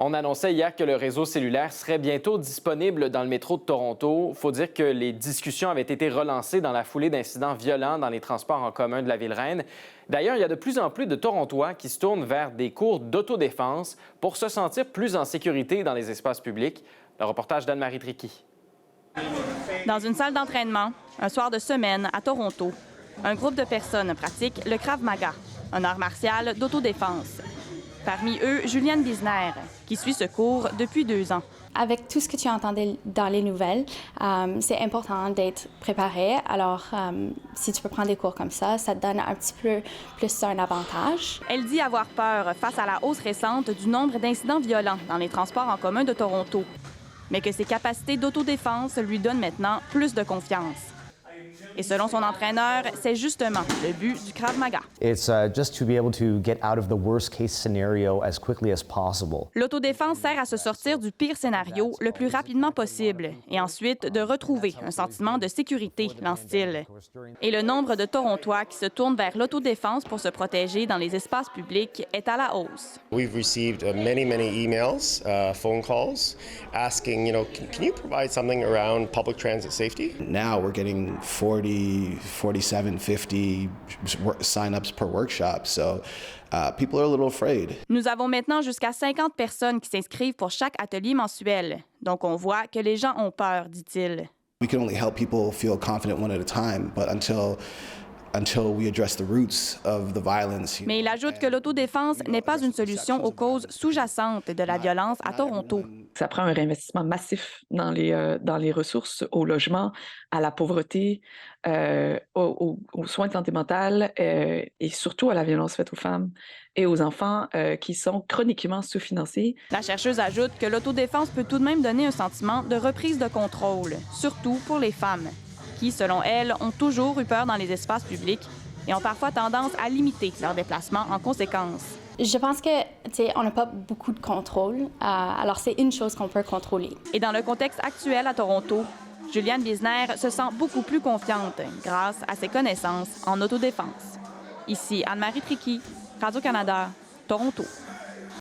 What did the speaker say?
On annonçait hier que le réseau cellulaire serait bientôt disponible dans le métro de Toronto. Il faut dire que les discussions avaient été relancées dans la foulée d'incidents violents dans les transports en commun de la ville-reine. D'ailleurs, il y a de plus en plus de Torontois qui se tournent vers des cours d'autodéfense pour se sentir plus en sécurité dans les espaces publics. Le reportage d'Anne-Marie Tricky. Dans une salle d'entraînement, un soir de semaine à Toronto, un groupe de personnes pratique le Krav Maga, un art martial d'autodéfense. Parmi eux, Juliane Bisner, qui suit ce cours depuis 2 ans. Avec tout ce que tu entendais dans les nouvelles, c'est important d'être préparé. Alors, si tu peux prendre des cours comme ça te donne un petit peu plus un avantage. Elle dit avoir peur face à la hausse récente du nombre d'incidents violents dans les transports en commun de Toronto, mais que ses capacités d'autodéfense lui donnent maintenant plus de confiance. Et selon son entraîneur, c'est justement le but du Krav Maga. It's just to be able to get out of the worst case scenario as quickly as possible. L'autodéfense sert à se sortir du pire scénario le plus rapidement possible et ensuite de retrouver un sentiment de sécurité, lance-t-il. Et le nombre de Torontois qui se tournent vers l'autodéfense pour se protéger dans les espaces publics est à la hausse. We've received many emails, phone calls asking, can you provide something around public transit safety? Now we're getting 40, 47, 50 sign-ups per workshop, so people are a little afraid. Nous avons maintenant jusqu'à 50 personnes qui s'inscrivent pour chaque atelier mensuel. Donc on voit que les gens ont peur, dit-il. We can only help people feel confident one at a time, but until we address the roots of the violence. Mais il ajoute que l'autodéfense n'est pas une solution aux causes sous-jacentes de la violence à Toronto. Ça prend un réinvestissement massif dans les ressources, au logement, à la pauvreté, aux soins de santé mentale et surtout à la violence faite aux femmes et aux enfants qui sont chroniquement sous-financés. La chercheuse ajoute que l'autodéfense peut tout de même donner un sentiment de reprise de contrôle, surtout pour les femmes, qui, selon elle, ont toujours eu peur dans les espaces publics et ont parfois tendance à limiter leurs déplacements en conséquence. Je pense que, on n'a pas beaucoup de contrôle, alors c'est une chose qu'on peut contrôler. Et dans le contexte actuel à Toronto, Juliane Bisner se sent beaucoup plus confiante grâce à ses connaissances en autodéfense. Ici Anne-Marie Tricky, Radio-Canada, Toronto.